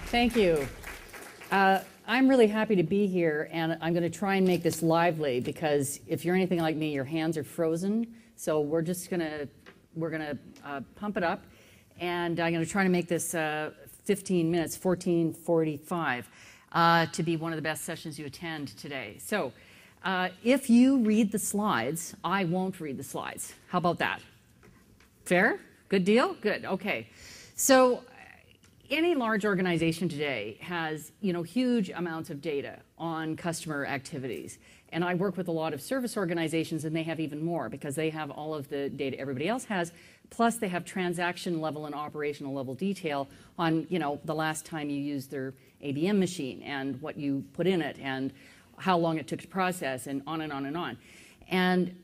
Thank you. I'm really happy to be here, and I'm going to try and make this lively because if you're anything like me, your hands are frozen. So we're gonna pump it up, and I'm going to try to make this 15 minutes, 14:45, to be one of the best sessions you attend today. So if you read the slides, I won't read the slides. How about that? Fair? Good deal? Good. Okay. So any large organization today has, huge amounts of data on customer activities. And I work with a lot of service organizations, and they have even more because they have all of the data everybody else has, plus they have transaction level and operational level detail on, the last time you used their ABM machine and what you put in it and how long it took to process and on and on and on. And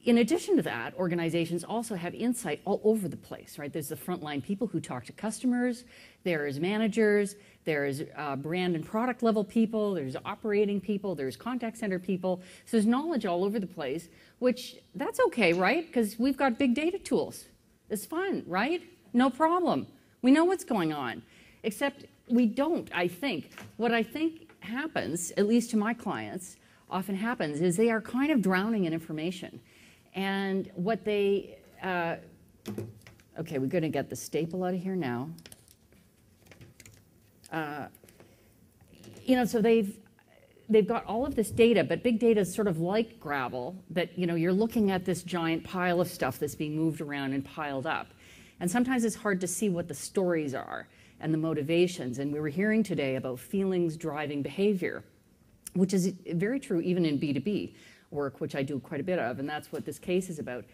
in addition to that, organizations also have insight all over the place, right? There's the frontline people who talk to customers, there's managers, there's brand and product level people, there's operating people, there's contact center people. So there's knowledge all over the place, which that's okay, right? Because we've got big data tools. It's fun, right? No problem. We know what's going on, except we don't, I think. What I think happens, at least to my clients, often happens is they are kind of drowning in information. And what they, okay, we're going to get the staple out of here now. So they've got all of this data, but big data is sort of like gravel that, you're looking at this giant pile of stuff that's being moved around and piled up. And sometimes it's hard to see what the stories are and the motivations. And we were hearing today about feelings driving behavior, which is very true even in B2B work, which I do quite a bit of, and that's what this case is about.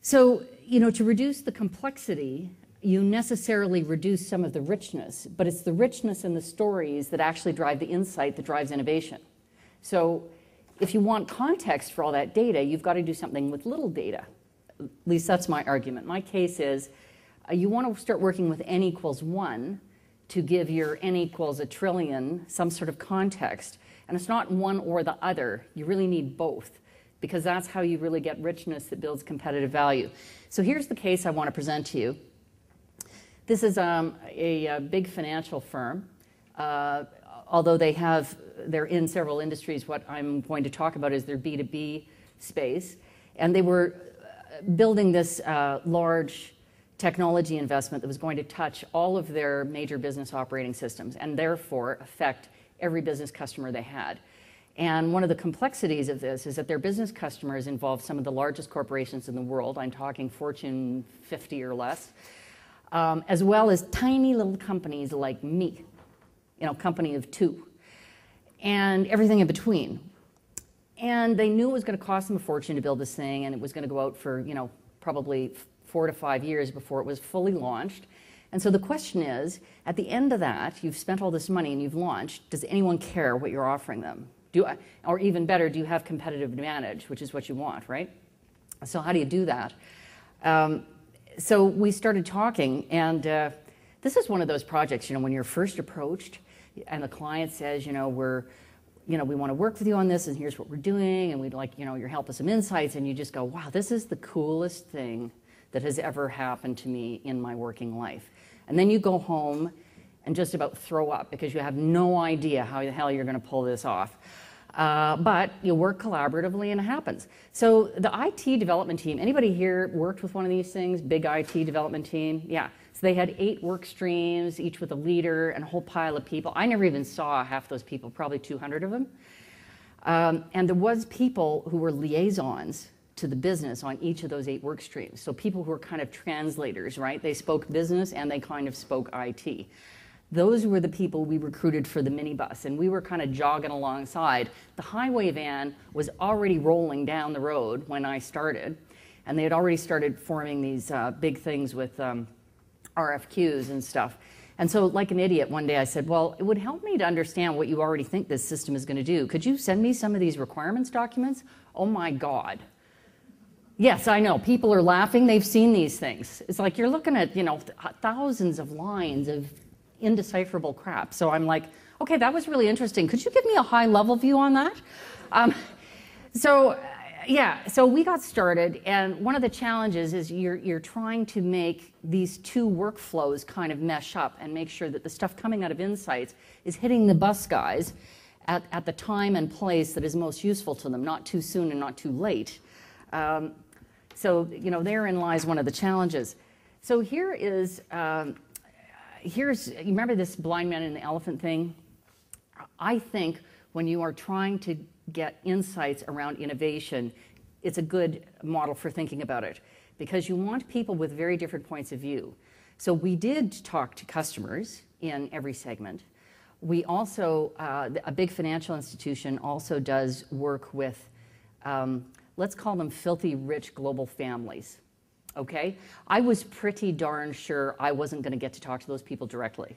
So, to reduce the complexity, you necessarily reduce some of the richness, but it's the richness in the stories that actually drive the insight that drives innovation. So if you want context for all that data, you've got to do something with little data. At least that's my argument. My case is you want to start working with n equals 1 to give your n equals a trillion some sort of context. And it's not one or the other. You really need both because that's how you really get richness that builds competitive value. So here's the case I want to present to you. This is a big financial firm. Although they're in several industries, what I'm going to talk about is their B2B space. And they were building this large technology investment that was going to touch all of their major business operating systems and therefore affect every business customer they had. And one of the complexities of this is that their business customers involve some of the largest corporations in the world. I'm talking Fortune 50 or less, as well as tiny little companies like me, company of 2, and everything in between. And they knew it was going to cost them a fortune to build this thing, and it was going to go out for, probably 4 to 5 years before it was fully launched. And so the question is, at the end of that, you've spent all this money and you've launched, does anyone care what you're offering them? Or even better, do you have competitive advantage, which is what you want, right? So how do you do that? So we started talking, and this is one of those projects, when you're first approached and the client says, we want to work with you on this and here's what we're doing and we'd like, your help with some insights, and you just go, wow, this is the coolest thing that has ever happened to me in my working life. And then you go home and just about throw up because you have no idea how the hell you're going to pull this off. But you work collaboratively and it happens. So the IT development team, anybody here worked with one of these things, big IT development team? Yeah. So they had 8 work streams, each with a leader and a whole pile of people. I never even saw half those people, probably 200 of them. And there was people who were liaisons to the business on each of those 8 work streams. So people who are kind of translators, right? They spoke business and they kind of spoke IT. Those were the people we recruited for the minibus, and we were kind of jogging alongside. The highway van was already rolling down the road when I started, and they had already started forming these big things with RFQs and stuff. And so like an idiot, one day I said, well, it would help me to understand what you already think this system is going to do. Could you send me some of these requirements documents? Oh my God. Yes, I know. People are laughing. They've seen these things. It's like you're looking at, thousands of lines of indecipherable crap. So I'm like, okay, that was really interesting. Could you give me a high-level view on that? So Yeah, so we got started, and one of the challenges is you're trying to make these two workflows kind of mesh up and make sure that the stuff coming out of insights is hitting the bus guys at the time and place that is most useful to them, not too soon and not too late. So, you know, therein lies one of the challenges. So here is, you remember this blind man and the elephant thing? I think when you are trying to get insights around innovation, it's a good model for thinking about it, because you want people with very different points of view. So we did talk to customers in every segment. We also, a big financial institution also does work with, let's call them filthy rich global families, okay? I was pretty darn sure I wasn't going to get to talk to those people directly.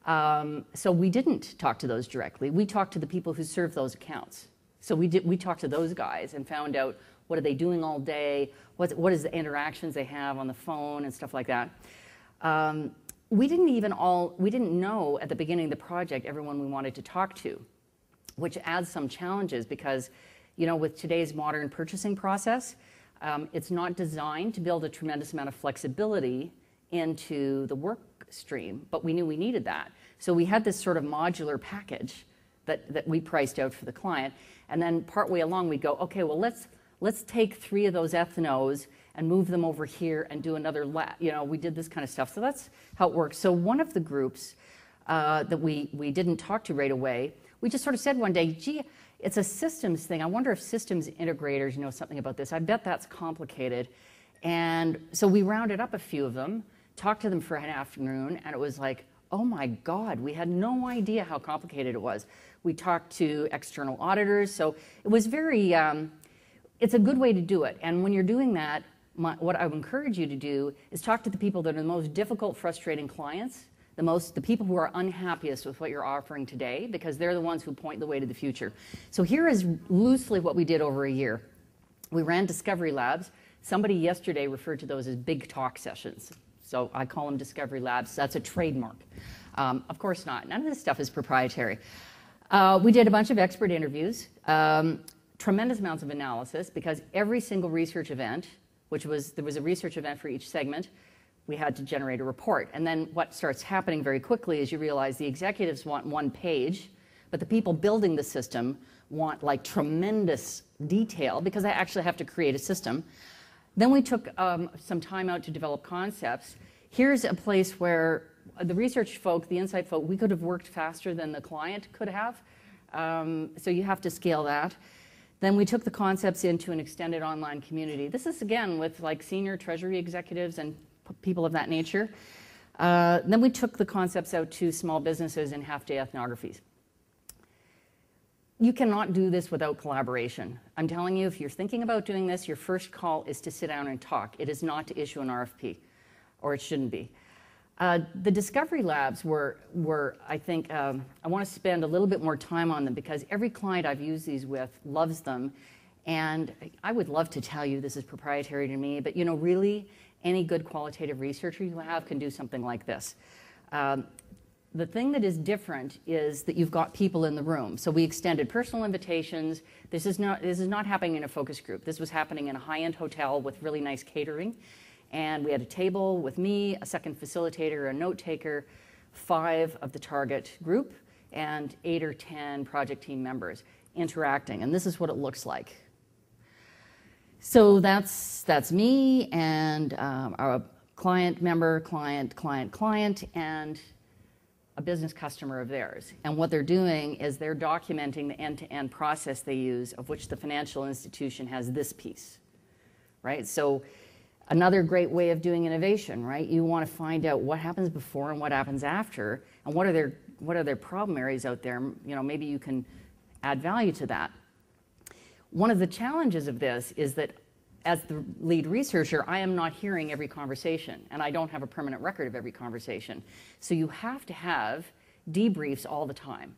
So we didn't talk to those directly. We talked to the people who serve those accounts. So we talked to those guys and found out what are they doing all day, what is the interactions they have on the phone and stuff like that. We didn't know at the beginning of the project everyone we wanted to talk to, which adds some challenges because, you know, with today's modern purchasing process, it's not designed to build a tremendous amount of flexibility into the work stream, but we knew we needed that. So we had this sort of modular package that we priced out for the client, and then partway along we go, okay, well let's take 3 of those ethnos and move them over here and do another lab. You know, we did this kind of stuff. So that's how it works. So one of the groups that we didn't talk to right away, we just sort of said one day, gee, it's a systems thing. I wonder if systems integrators know something about this. I bet that's complicated. And so we rounded up a few of them, talked to them for an afternoon, and it was like, oh my God, we had no idea how complicated it was. We talked to external auditors, so it was very, it's a good way to do it. And when you're doing that, what I would encourage you to do is talk to the people that are the most difficult, frustrating clients, the people who are unhappiest with what you're offering today, because they're the ones who point the way to the future. So here is loosely what we did over a year. We ran discovery labs. Somebody yesterday referred to those as big talk sessions. So I call them discovery labs. That's a trademark. Of course not. None of this stuff is proprietary. We did a bunch of expert interviews, tremendous amounts of analysis, because every single research event, there was a research event for each segment, we had to generate a report. And then what starts happening very quickly is you realize the executives want one page, but the people building the system want like tremendous detail because they actually have to create a system. Then we took some time out to develop concepts. Here's a place where the research folk, the insight folk, we could have worked faster than the client could have. So you have to scale that. Then we took the concepts into an extended online community. This is, again, with like senior treasury executives and people of that nature. Then we took the concepts out to small businesses and half-day ethnographies. You cannot do this without collaboration. I'm telling you, if you're thinking about doing this, your first call is to sit down and talk. It is not to issue an RFP, or it shouldn't be. The discovery labs were I think, I want to spend a little bit more time on them because every client I've used these with loves them. And I would love to tell you this is proprietary to me, but you know, really, any good qualitative researcher you have can do something like this. The thing that is different is that you've got people in the room. So we extended personal invitations. This is not happening in a focus group. This was happening in a high-end hotel with really nice catering. And we had a table with me, a second facilitator, a note taker, 5 of the target group, and 8 or 10 project team members interacting. And this is what it looks like. So that's me and our client member, client, and a business customer of theirs. And what they're doing is they're documenting the end-to-end process they use, of which the financial institution has this piece, right? So another great way of doing innovation, right? You want to find out what happens before and what happens after, and what are their problem areas out there. You know, maybe you can add value to that. One of the challenges of this is that as the lead researcher, I am not hearing every conversation, and I don't have a permanent record of every conversation. So you have to have debriefs all the time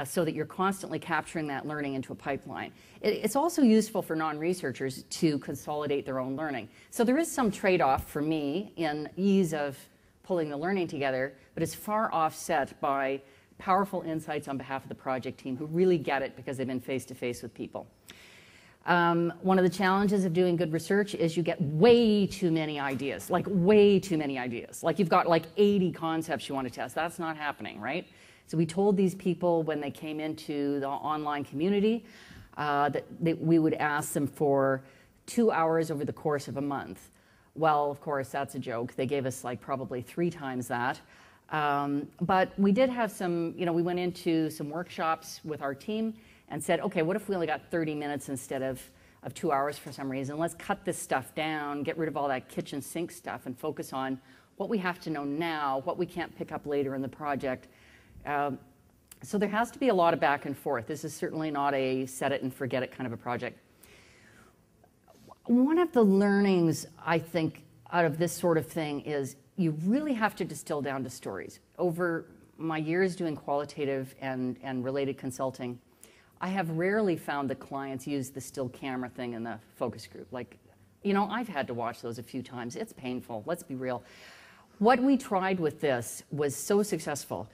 so that you're constantly capturing that learning into a pipeline. It's also useful for non-researchers to consolidate their own learning. So there is some trade-off for me in ease of pulling the learning together, but it's far offset by powerful insights on behalf of the project team who really get it because they've been face-to-face with people. One of the challenges of doing good research is you get way too many ideas, like way too many ideas. Like you've got like 80 concepts you want to test. That's not happening, right? So we told these people when they came into the online community that we would ask them for 2 hours over the course of a month. Well, of course, that's a joke. They gave us like probably 3 times that. But we did have some, we went into some workshops with our team and said, okay, what if we only got 30 minutes instead of 2 hours for some reason? Let's cut this stuff down, get rid of all that kitchen sink stuff, and focus on what we have to know now, what we can't pick up later in the project. So there has to be a lot of back and forth. This is certainly not a set it and forget it kind of a project. One of the learnings, I think, out of this sort of thing is you really have to distill down to stories. Over my years doing qualitative and related consulting, I have rarely found that clients use the still camera thing in the focus group. Like, I've had to watch those a few times. It's painful, let's be real. What we tried with this was so successful.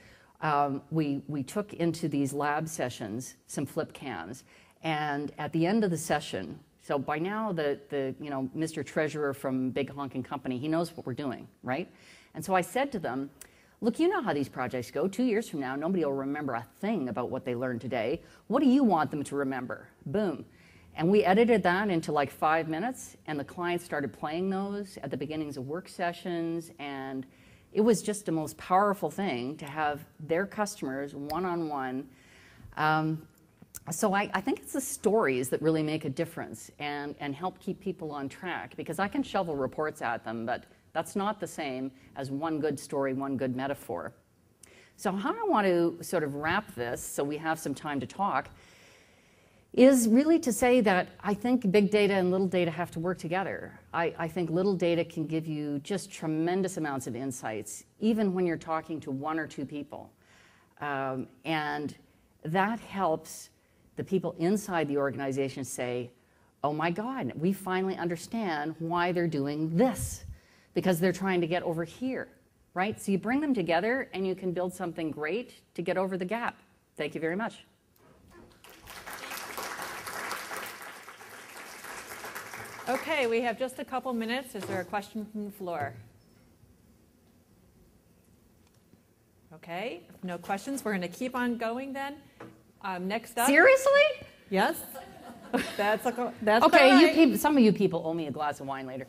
We took into these lab sessions some flip cams, and at the end of the session, so by now the Mr. Treasurer from Big Honking Company, he knows what we're doing, right? And so I said to them, look, you know how these projects go. 2 years from now, nobody will remember a thing about what they learned today. What do you want them to remember? Boom. And we edited that into like 5 minutes, and the clients started playing those at the beginnings of work sessions, and it was just the most powerful thing to have their customers one-on-one. So I think it's the stories that really make a difference and help keep people on track, because I can shovel reports at them, but that's not the same as one good story, one good metaphor. So how I want to sort of wrap this so we have some time to talk is really to say that I think big data and little data have to work together. I think little data can give you just tremendous amounts of insights, even when you're talking to 1 or 2 people. And that helps the people inside the organization say, oh my God, we finally understand why they're doing this, because they're trying to get over here, right? So you bring them together and you can build something great to get over the gap. Thank you very much. Okay, we have just a couple minutes. Is there a question from the floor? Okay, if no questions, we're going to keep on going then. Next up. Seriously? Yes. That's okay. right. Some of you people owe me a glass of wine later.